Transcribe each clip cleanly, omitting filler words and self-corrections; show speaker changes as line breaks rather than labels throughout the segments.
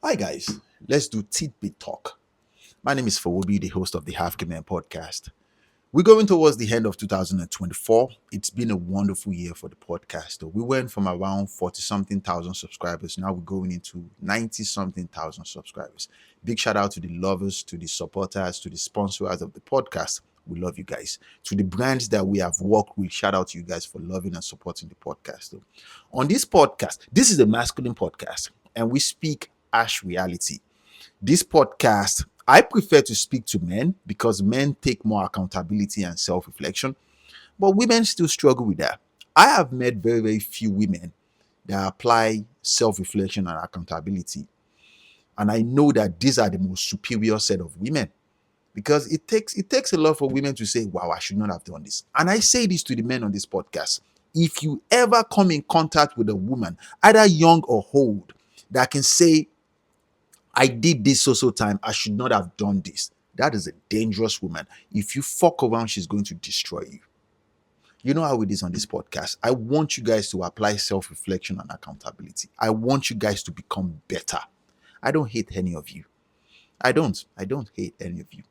Hi guys, let's do Titbit talk. My name is Fawobi, the host of the Half Man podcast. We're going towards the end of 2024. It's been a wonderful year for the podcast. We went from around 40 something thousand subscribers. Now we're going into 90 something thousand subscribers. Big shout out to the lovers, to the supporters, to the sponsors of the podcast. We love you guys. To the brands that we have worked with, shout out to you guys for loving and supporting the podcast. On this podcast, this is a masculine podcast, and we speak ash reality. This podcast, I prefer to speak to men because men take more accountability and self reflection, but women still struggle with that. I have met very, very few women that apply self reflection and accountability. And I know that these are the most superior set of women because it takes a lot for women to say, wow, I should not have done this. And I say this to the men on this podcast. If you ever come in contact with a woman, either young or old, that can say, I did this so time, I should not have done this. That is a dangerous woman. If you fuck around, she's going to destroy you. You know how it is on this podcast. I want you guys to apply self-reflection and accountability. I want you guys to become better. I don't hate any of you. I don't hate any of you.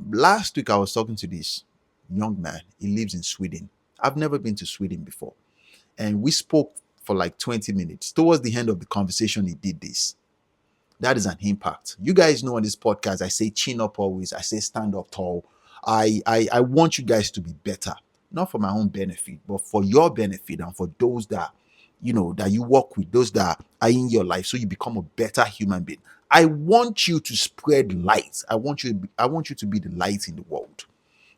Last week I was talking to this young man. He lives in Sweden. I've never been to Sweden before. And we spoke for like 20 minutes. Towards the end of the conversation, he did this. That is an impact. You guys know on this podcast, I say chin up always. I say stand up tall. I want you guys to be better, not for my own benefit, but for your benefit and for those that that you work with, those that are in your life, so you become a better human being. I want you to spread light. I want you to be the light in the world.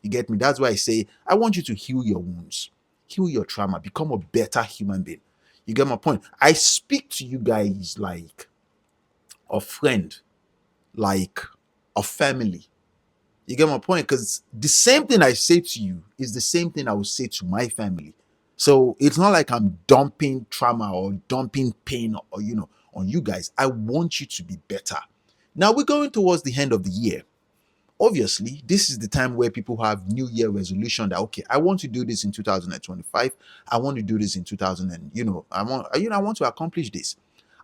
You get me? That's why I say I want you to heal your wounds, heal your trauma, become a better human being. You get my point? I speak to you guys like a friend, like a family. You get my point? Because the same thing I say to you is the same thing I will say to my family. So it's not like I'm dumping trauma or dumping pain or on you guys. I want you to be better. Now we're going towards the end of the year. Obviously, this is the time where people have New Year resolution that okay, I want to do this in 2025. I want to do this in 2000 and I want to accomplish this.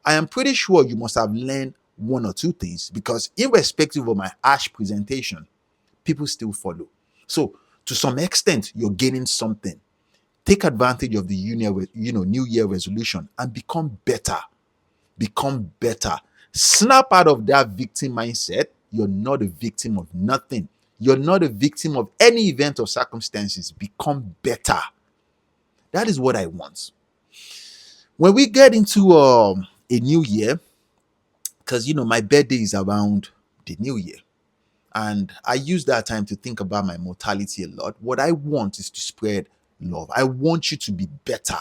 I am pretty sure you must have learned one or two things because irrespective of my harsh presentation, people still follow. So to some extent, you're gaining something. Take advantage of the New Year resolution and become better. Become better. Snap out of that victim mindset. You're not a victim of nothing. You're not a victim of any event or circumstances. Become better. That is what I want. When we get into a new year, because my birthday is around the new year, and I use that time to think about my mortality a lot. What I want is to spread love. I want you to be better.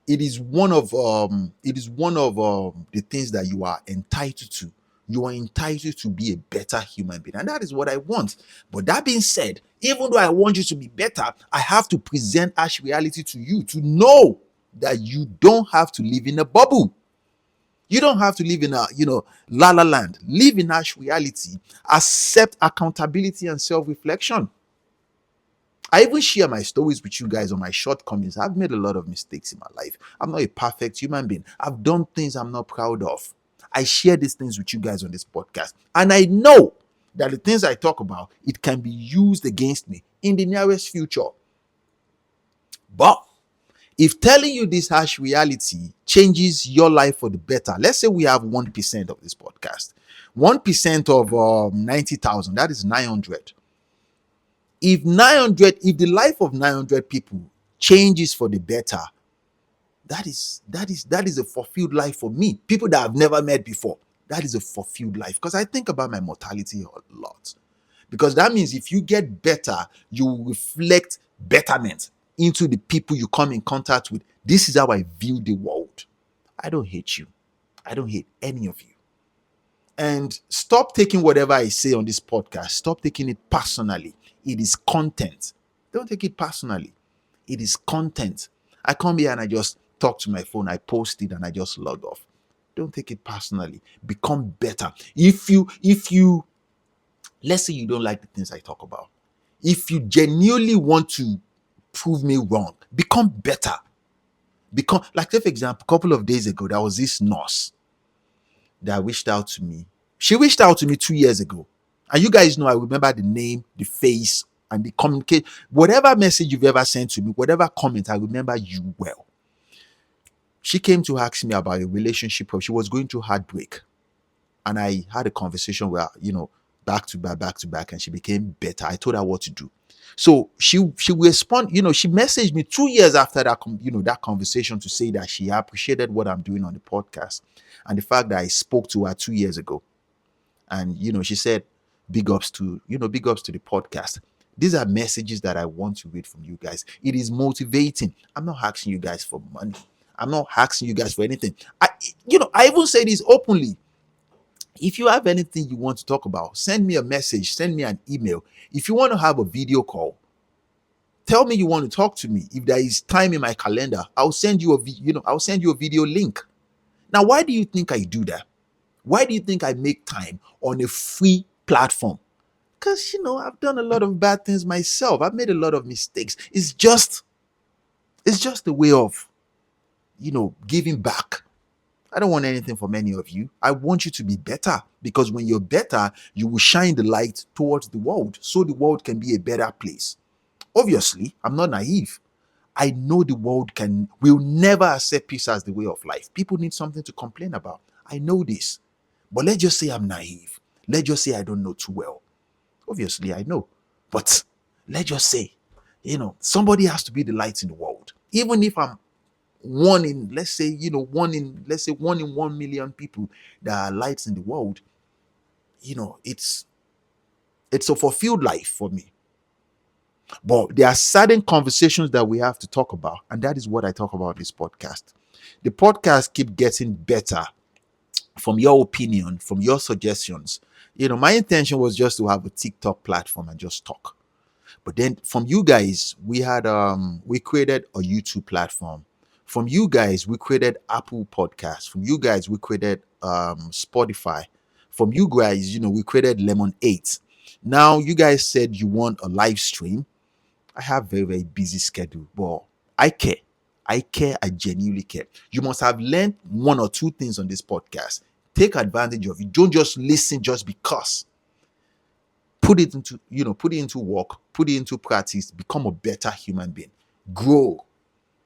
It is one of the things that you are entitled to. You are entitled to be a better human being, and that is what I want. But that being said, even though I want you to be better, I have to present harsh reality to you to know that you don't have to live in a bubble. You don't have to live in a la la land. Live in harsh reality. Accept accountability and self-reflection. I even share my stories with you guys on my shortcomings. I've made a lot of mistakes in my life. I'm not a perfect human being. I've done things I'm not proud of. I share these things with you guys on this podcast. And I know that the things I talk about, it can be used against me in the nearest future. But if telling you this harsh reality changes your life for the better, let's say we have 1% of this podcast. 1% of 90,000, that is 900. If the life of 900 people changes for the better, that is a fulfilled life for me. People that I've never met before, that is a fulfilled life because I think about my mortality a lot. Because that means if you get better, you will reflect betterment into the people you come in contact with. This is how I view the world. I don't hate you. I don't hate any of you. And stop taking whatever I say on this podcast. Stop taking it personally. It is content. Don't take it personally. It is content. I come here and I just talk to my phone. I post it and I just log off. Don't take it personally. Become better. If you let's say you don't like the things I talk about. If you genuinely want to prove me wrong, become better. Become like, take for example, a couple of days ago, there was this nurse. that reached out to me. She reached out to me 2 years ago. And you guys know I remember the name, the face, and the communicate. Whatever message you've ever sent to me, whatever comment, I remember you well. She came to ask me about a relationship. She was going through heartbreak. And I had a conversation where, back to back, and she became better. I told her what to do. So she respond, she messaged me 2 years after that, that conversation to say that she appreciated what I'm doing on the podcast and the fact that I spoke to her 2 years ago. And she said, big ups to the podcast. These are messages that I want to read from you guys. It is motivating. I'm not asking you guys for money. I'm not asking you guys for anything. I even say this openly. If you have anything you want to talk about, send me a message, send me an email. If you want to have a video call, tell me you want to talk to me. If there is time in my calendar, I'll send you I'll send you a video link. Now, why do you think I do that? Why do you think I make time on a free platform? Because I've done a lot of bad things myself. I've made a lot of mistakes. It's just a way of giving back. I don't want anything from any of you. I want you to be better, because when you're better, you will shine the light towards the world so the world can be a better place. Obviously, I'm not naive. I know the world will never accept peace as the way of life. People need something to complain about. I know this. But let's just say I'm naive. Let's just say I don't know too well. Obviously, I know. But let's just say, somebody has to be the light in the world. Even if I'm one in, let's say 1 in 1 million people that are lights in the world, it's a fulfilled life for me. But there are certain conversations that we have to talk about, and that is what I talk about in this podcast. The podcast keep getting better from your opinion, from your suggestions. My intention was just to have a TikTok platform and just talk. But then from you guys, we created a YouTube platform. From you guys, we created Apple Podcasts. From you guys, we created Spotify. From you guys, we created Lemon 8. Now you guys said you want a live stream. I have very, very busy schedule, but I care. I care. I genuinely care. You must have learned one or two things on this podcast. Take advantage of it. Don't just listen just because. Put it into work, put it into practice, become a better human being. Grow.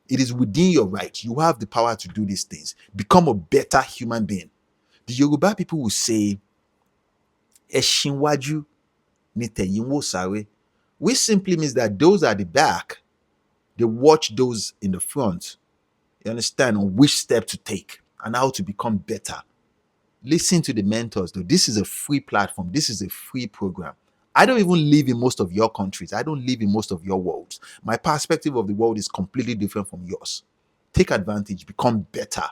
It is within your right. You have the power to do these things. Become a better human being. The Yoruba people will say, Eshinwaju ni teyinwo sare, which simply means that those at the back, they watch those in the front. You understand on which step to take and how to become better. Listen to the mentors, though. This is a free platform. This is a free program. I don't even live in most of your countries. I don't live in most of your worlds. My perspective of the world is completely different from yours. Take advantage. Become better.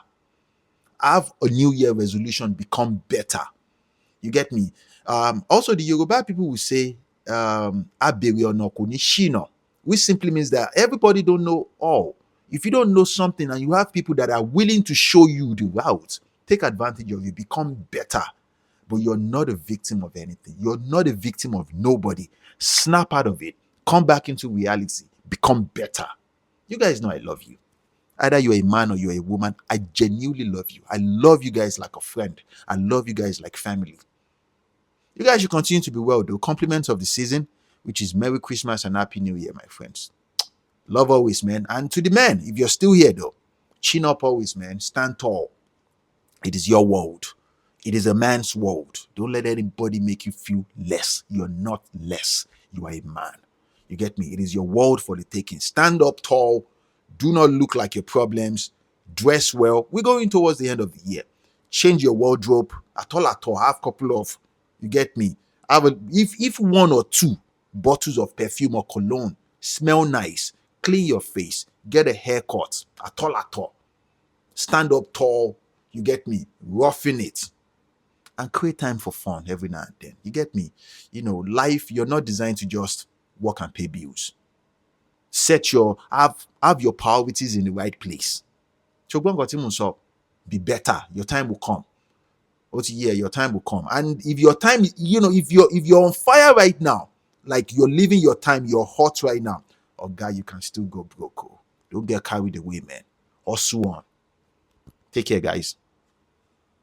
Have a New Year resolution. Become better. You get me? Also, the Yoruba people will say, "Abere ona ko ni shina," which simply means that everybody don't know all. If you don't know something and you have people that are willing to show you the route, take advantage of it. Become better. But you're not a victim of anything. You're not a victim of nobody. Snap out of it. Come back into reality. Become better. You guys know I love you. Either you're a man or you're a woman, I genuinely love you. I love you guys like a friend. I love you guys like family. You guys should continue to be well, though. Compliments of the season, which is Merry Christmas and Happy New Year, my friends. Love always, man. And to the men, if you're still here, though, chin up always, man. Stand tall. It is your world. It is a man's world. Don't let anybody make you feel less. You're not less. You are a man. You get me? It is your world for the taking. Stand up tall. Do not look like your problems. Dress well. We're going towards the end of the year. Change your wardrobe. At all. Have a couple of, you get me? If one or two bottles of perfume or cologne, smell nice, clean your face, get a haircut. At all. Stand up tall. You get me? Roughing it. And create time for fun every now and then. You get me? Life, you're not designed to just work and pay bills. Have your priorities in the right place. So be better. Your time will come. Your time will come. And if your time, if you're on fire right now, like you're living your time, you're hot right now, oh God, you can still go broke. Don't get carried away, man. Also on. Take care, guys.